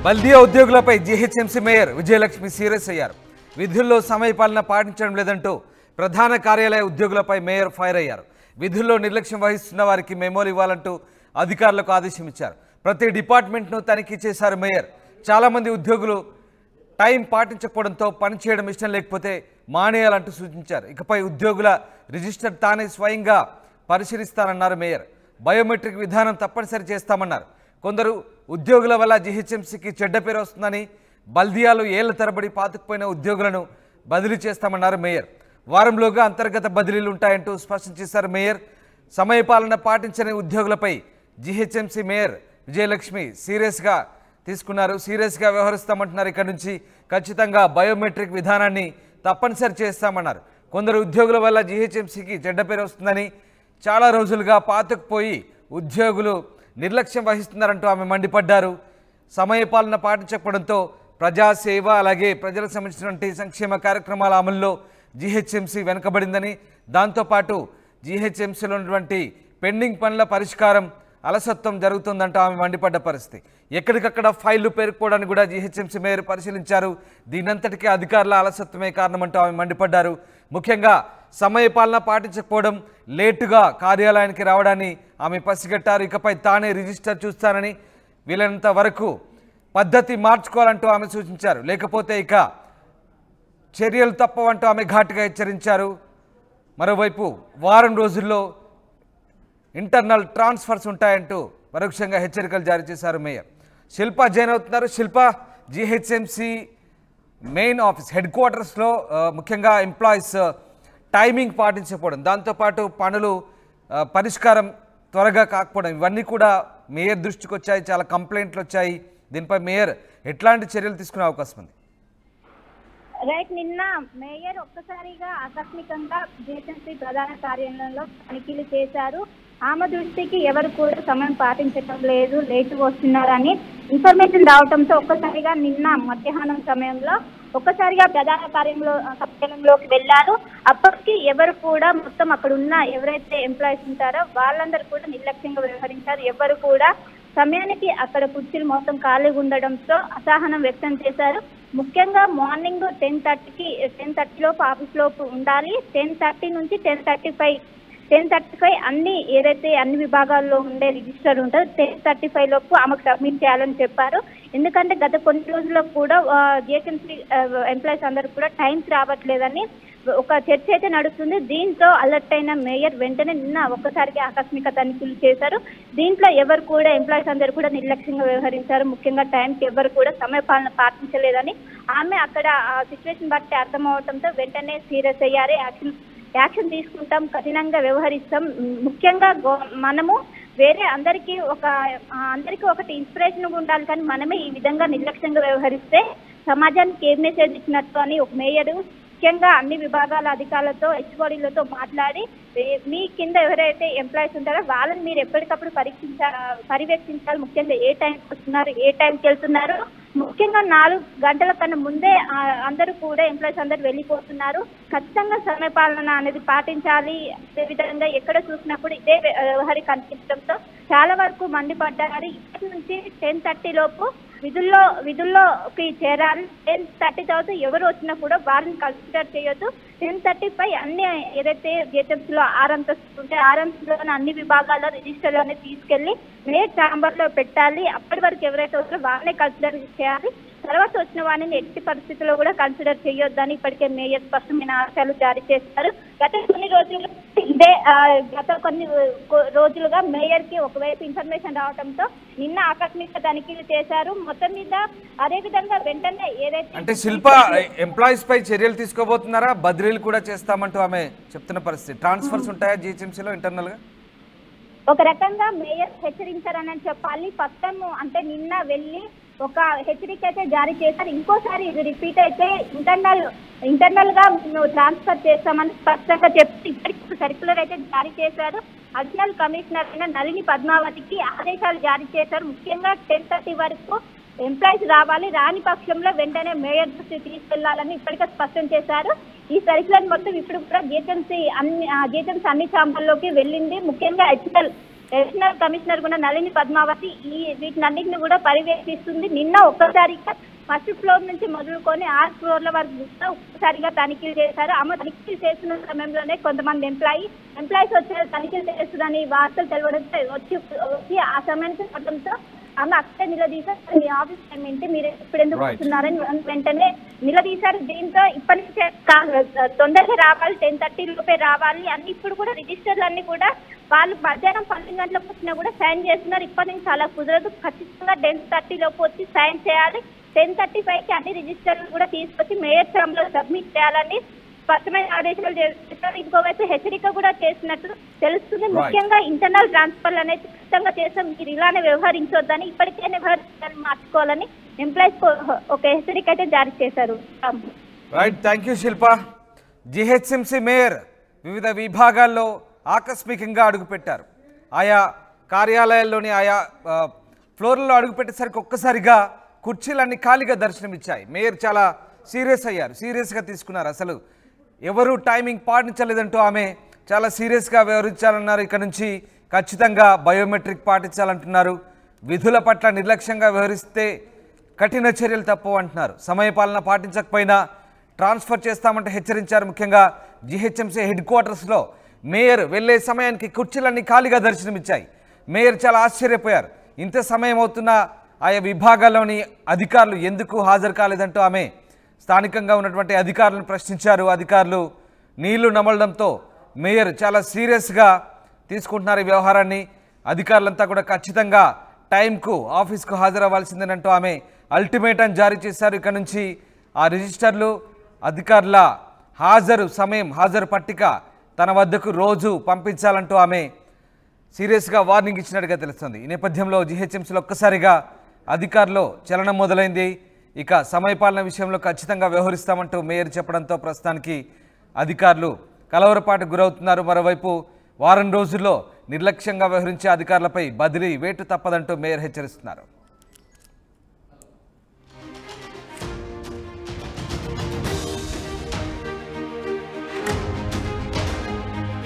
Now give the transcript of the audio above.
బల్దియా ఉద్యోగులపై GHMC mayor Vijayalakshmi serious అయ్యారు. విధుల్లో సమయపాలన పాటించడం లేదంటూ ప్రధాన కార్యాలయ ఉద్యోగులపై మేయర్ ఫైర్ అయ్యారు. విధుల్లో నిర్లక్ష్యం వహిస్తున్న వారికి మెమోలు ఇవ్వాలంటూ అధికారులకు ఆదేశం ఇచ్చారు. ప్రతి డిపార్ట్మెంట్ను తనిఖీ చేశారు మేయర్. చాలామంది ఉద్యోగులు టైం పాటించకపోవడంతో పనిచేయడం ఇష్టం లేకపోతే మానేయాలంటూ సూచించారు. ఇకపై ఉద్యోగుల రిజిస్టర్ తానే స్వయంగా పరిశీలిస్తానన్నారు మేయర్. బయోమెట్రిక్ విధానం తప్పనిసరి చేస్తామన్నారు. కొందరు ఉద్యోగుల వల్ల జీహెచ్ఎంసీకి చెడ్డ పేరు వస్తుందని బల్దియాలు ఏళ్ల తరబడి పాతుకుపోయిన ఉద్యోగులను బదిలీ చేస్తామన్నారు మేయర్. వారంలోగా అంతర్గత బదిలీలు ఉంటాయంటూ స్పష్టం చేశారు మేయర్. సమయపాలన పాటించని ఉద్యోగులపై జీహెచ్ఎంసీ మేయర్ విజయలక్ష్మి సీరియస్గా తీసుకున్నారు. సీరియస్గా వ్యవహరిస్తామంటున్నారు. ఇక్కడ నుంచి ఖచ్చితంగా బయోమెట్రిక్ విధానాన్ని తప్పనిసరి చేస్తామన్నారు. కొందరు ఉద్యోగుల వల్ల జీహెచ్ఎంసీకి చెడ్డ పేరు వస్తుందని చాలా రోజులుగా పాతుకుపోయి ఉద్యోగులు నిర్లక్ష్యం వహిస్తున్నారంటూ ఆమె మండిపడ్డారు. సమయపాలన పాటించకపోవడంతో ప్రజాసేవ అలాగే ప్రజలకు సంబంధించినటువంటి సంక్షేమ కార్యక్రమాల అమల్లో జీహెచ్ఎంసీ వెనుకబడిందని, దాంతోపాటు జీహెచ్ఎంసీలో ఉన్నటువంటి పెండింగ్ పనుల పరిష్కారం అలసత్వం జరుగుతుందంటూ ఆమె మండిపడ్డ పరిస్థితి. ఎక్కడికక్కడ ఫైళ్లు పేరుకోవడానికి కూడా జీహెచ్ఎంసీ మేయర్ పరిశీలించారు. దీనంతటికీ అధికారుల అలసత్వమే కారణమంటూ ఆమె మండిపడ్డారు. ముఖ్యంగా సమయపాలన పాటించకపోవడం, లేటుగా కార్యాలయానికి రావడాన్ని ఆమె పసిగట్టారు. ఇకపై తానే రిజిస్టర్ చూస్తానని, వీలైనంత వరకు పద్ధతి మార్చుకోవాలంటూ ఆమె సూచించారు. లేకపోతే ఇక చర్యలు తప్పవంటూ ఆమె ఘాటుగా హెచ్చరించారు. మరోవైపు వారం రోజుల్లో ఇంటర్నల్ ట్రాన్స్ఫర్స్ ఉంటాయంటూ పరోక్షంగా హెచ్చరికలు జారీ చేశారు మేయర్. శిల్ప జైన్ అవుతున్నారు. శిల్ప, జీహెచ్ఎంసీ మెయిన్ ఆఫీస్ హెడ్ క్వార్టర్స్లో ముఖ్యంగా ఎంప్లాయీస్ టైమింగ్ పాటించకపోవడం, దాంతోపాటు పనులు పరిష్కారం త్వరగా కాకపోవడం, ఇవన్నీ కూడా మేయర్ దృష్టికి వచ్చాయి. చాలా కంప్లైంట్లు వచ్చాయి. దీనిపై మేయర్ ఎట్లాంటి చర్యలు తీసుకునే అవకాశం ఉంది? రైట్, నిన్న మేయర్ ఒక్కసారిగా ఆకస్మికంగా జీహెచ్ఎంసీ ప్రధాన కార్యాలయంలో తనిఖీలు చేశారు. ఆమె దృష్టికి ఎవరు కూడా సమయం పాటించడం లేదు, లేటు వస్తున్నారని ఇన్ఫర్మేషన్ రావడంతో ఒక్కసారిగా నిన్న మధ్యాహ్నం సమయంలో ఒక్కసారిగా ప్రధాన కార్యాలయంలోకి వెళ్ళారు. అప్పటికి ఎవరు కూడా మొత్తం అక్కడ ఉన్న ఎవరైతే ఎంప్లాయీస్ ఉంటారో వాళ్ళందరూ కూడా నిర్లక్ష్యంగా వ్యవహరించారు. ఎవరు కూడా సమయానికి అక్కడ కుర్చీలు మొత్తం ఖాళీగా ఉండడంతో అసహనం వ్యక్తం చేశారు. ముఖ్యంగా మార్నింగ్ 10:30 లోపు ఆఫీస్ లోపు ఉండాలి. 10:30 నుంచి 10:35 అన్ని విభాగాల్లో ఉండే రిజిస్టర్ ఉంటుంది. 10:35 లోపు ఆమెకు సబ్మిట్ చేయాలని చెప్పారు. ఎందుకంటే గత కొన్ని రోజులకు కూడా జిహెచ్ఎంసీ ఎంప్లాయీస్ అందరూ కూడా టైమ్స్ రావట్లేదని ఒక చర్చ అయితే నడుస్తుంది. దీంతో అలర్ట్ అయిన మేయర్ వెంటనే నిన్న ఒక్కసారిగా ఆకస్మిక తనిఖీలు చేశారు. దీంట్లో ఎవరు కూడా ఎంప్లాయీస్ అందరూ కూడా నిర్లక్ష్యంగా వ్యవహరించారు. ముఖ్యంగా టైంకి ఎవరు కూడా సమయపాలన పాటించలేదని ఆమె అక్కడ సిచ్యువేషన్ బట్టి అర్థమవడంతో వెంటనే సీరియస్ అయ్యారు. యాక్షన్ తీసుకుంటాం, కఠినంగా వ్యవహరిస్తాం. ముఖ్యంగా మనము వేరే అందరికీ ఒకటి ఇన్స్పిరేషన్ ఉండాలి, కానీ మనమే ఈ విధంగా నిర్లక్ష్యంగా వ్యవహరిస్తే సమాజానికి ఏం మెసేజ్ ఇచ్చినట్టు అని ఒక మేయరు ముఖ్యంగా అన్ని విభాగాల అధికారులతో హెచ్ఓడీలతో మాట్లాడి మీ కింద ఎవరైతే ఎంప్లాయీస్ ఉంటారో వాళ్ళని మీరు ఎప్పటికప్పుడు పర్యవేక్షించాలి. ముఖ్యంగా ఏ టైంకి వస్తున్నారు, ఏ టైంకి వెళ్తున్నారు. ముఖ్యంగా 4 గంటల కన్నా ముందే అందరూ కూడా ఎంప్లాయీస్ అందరూ వెళ్ళిపోతున్నారు. ఖచ్చితంగా సమయపాలన అనేది పాటించాలి. అదేవిధంగా ఎక్కడ చూసినప్పుడు ఇదే వ్యవహారి కనిపించడంతో చాలా వరకు మండిపడ్డారు. ఇప్పటి నుంచి 10:30 లోపు విధుల్లోకి చేరాలి. 10:30 తర్వాత ఎవరు వచ్చినా కూడా వారిని కన్సిడర్ చేయొద్దు. 10:35 అన్ని ఏదైతే జిహెచ్ఎంసీలో 6 అంతస్తులు ఉంటే 6 అంతస్తులోని అన్ని విభాగాల్లో రిజిస్టర్లోనే తీసుకెళ్లి మేయర్ ఛాంబర్లో పెట్టాలి. అప్పటి వరకు ఎవరైతే వస్తారో వాళ్ళనే కన్సిడర్ చేయాలి. తర్వాత వచ్చిన వారిని ఎట్టి పరిస్థితుల్లో కూడా కన్సిడర్ చేయొద్దని ఇప్పటికే మేయర్ స్పష్టమైన ఆదేశాలు జారీ చేశారు. గత కొన్ని రోజులుగా మేయర్ కి ఒకవైపు ఇన్ఫర్మేషన్ రావడంతో నిన్న ఆకస్మిక తనిఖీలు చేశారు. మొత్తం మీద అదేవిధంగా వెంటనే ఏదైతే అంటే శిల్ప ఎంప్లాయీస్ పై చర్యలు తీసుకోబోతున్నారా? బదిలీలు కూడా చేస్తామంటూ ఆమె చెప్తున్న పరిస్థితి. ట్రాన్స్ఫర్స్ ఉంటాయా జీహెచ్ఎంసీలో ఇంటర్నల్ గా? ఒక రకంగా మేయర్ హెచ్చరించారని చెప్పాలి. ఫస్ట్ అంటే నిన్న వెళ్ళి ఒక హెచ్చరిక అయితే జారీ చేశారు. ఇంకోసారి ఇది రిపీట్ అయితే ఇంటర్నల్ గా ట్రాన్స్ఫర్ చేస్తామని స్పష్టంగా చెప్పి ఇప్పటికి సర్క్యులర్ అయితే జారీ చేశారు. అడిషనల్ కమిషనర్ అయిన నళిని పద్మావతికి ఆదేశాలు జారీ చేశారు. ముఖ్యంగా 10:30 వరకు ఎంప్లాయీస్ రావాలి, రాని పక్షంలో వెంటనే మేయర్ దృష్టి తీసుకెళ్లాలని ఇప్పటికే స్పష్టం చేశారు. ఈ సర్క్యులర్ మొత్తం ఇప్పుడు కూడా జిహెచ్ఎంసీ అన్ని ఛాంబర్లోకి వెళ్ళింది. ముఖ్యంగా అడిషనల్ కమిషనర్ కూడా నళిని పద్మావతి వీటినన్నింటిని కూడా పర్యవేక్షిస్తుంది. నిన్న ఒక్కసారిగా ఫస్ట్ ఫ్లోర్ నుంచి మొదలుకొని 6 ఫ్లోర్ల వరకు కూడా ఒక్కసారిగా తనిఖీలు చేశారు. ఆమె తనిఖీలు చేస్తున్న సమయంలోనే కొంతమంది ఎంప్లాయీస్ వచ్చి తనిఖీలు చేస్తున్నారని వార్తలు తెలవడంతో వచ్చి ఆ సమయానికి రావడంతో ఆమె అక్కడే నిలదీశారు. మీ ఆఫీస్ టైం ఏంటి, మీరు ఇప్పుడు ఎందుకు వస్తున్నారని వెంటనే నిలదీశారు. దీంతో ఇప్పటి నుంచే తొందరగా రావాలి, 10:30 లోపే రావాలి అన్ని. ఇప్పుడు కూడా రిజిస్టర్లు అన్ని కూడా వాళ్ళు మధ్యాహ్నం 12 గంటలకు వచ్చినా కూడా సైన్ చేస్తున్నారు. ఇప్పటి నుంచి అలా కుదరదు, ఖచ్చితంగా 10:30 లోపు వచ్చి సైన్ చేయాలి. 10:35కి అన్ని రిజిస్టర్లు కూడా తీసుకొచ్చి మేయర్ ఫామ్లో సబ్మిట్ చేయాలని స్పష్టమైన ఆదేశాలు చేస్తారు. ఇంకోవైపు హెచ్చరిక కూడా చేసినట్టు తెలుస్తుంది. ముఖ్యంగా ఇంటర్నల్ ట్రాన్స్ఫర్లు అనేది ఖచ్చితంగా చేస్తాం, మీరు ఇలానే వ్యవహరించొద్దని, ఇప్పటికే వ్యవహరించాలని మార్చుకోవాలని ఎంప్లాయీస్ ఒక హెచ్చరిక అయితే జారీ చేశారు. Right, thank you Shilpa. GHMC mayor వివిధ విభాగాల్లో ఆకస్మికంగా అడుగుపెట్టారు. ఆయా కార్యాలయాల్లోని ఆయా ఫ్లోర్లలో అడుగుపెట్టేసరికి ఒక్కసారిగా కుర్చీలన్నీ ఖాళీగా దర్శనమిచ్చాయి. మేయర్ చాలా సీరియస్గా తీసుకున్నారు. అసలు ఎవరు టైమింగ్ పాటించలేదంటూ ఆమె చాలా సీరియస్గా వ్యవహరించాలన్నారు. ఇక నుంచి ఖచ్చితంగా బయోమెట్రిక్ పాటించాలంటున్నారు. విధుల పట్ల నిర్లక్ష్యంగా వ్యవహరిస్తే కఠిన చర్యలు తప్పవు అంటున్నారు. సమయపాలన పాటించకపోయినా ట్రాన్స్ఫర్ చేస్తామంటే హెచ్చరించారు. ముఖ్యంగా జిహెచ్ఎంసీ హెడ్ క్వార్టర్స్లో మేయర్ వెళ్లే సమయానికి కుర్చీలన్నీ ఖాళీగా దర్శనమిచ్చాయి. మేయర్ చాలా ఆశ్చర్యపోయారు. ఇంత సమయం అవుతున్నా ఆయా విభాగాల్లోని అధికారులు ఎందుకు హాజరు కాలేదంటూ ఆమె స్థానికంగా ఉన్నటువంటి అధికారులను ప్రశ్నించారు. అధికారులు నీళ్లు నమలడంతో మేయర్ చాలా సీరియస్గా తీసుకుంటున్నారు ఈ వ్యవహారాన్ని. అధికారులంతా కూడా ఖచ్చితంగా టైంకు ఆఫీస్కు హాజరవ్వాల్సిందేనంటూ ఆమె అల్టిమేటం జారీ చేశారు. ఇక నుంచి ఆ రిజిస్టర్లు అధికారుల హాజరు పట్టిక తన వద్దకు రోజు పంపించాలంటూ ఆమె సీరియస్గా వార్నింగ్ ఇచ్చినట్టుగా తెలుస్తుంది. ఈ నేపథ్యంలో జిహెచ్ఎంసీలో ఒక్కసారిగా అధికారులు చలనం మొదలైంది. ఇక సమయపాలన విషయంలో ఖచ్చితంగా వ్యవహరిస్తామంటూ మేయర్ చెప్పడంతో ప్రస్తుతానికి అధికారులు కలవరపాటుకు గురవుతున్నారు. మరోవైపు వారం రోజుల్లో నిర్లక్ష్యంగా వ్యవహరించే అధికారులపై బదిలీ వేటు తప్పదంటూ మేయర్ హెచ్చరిస్తున్నారు.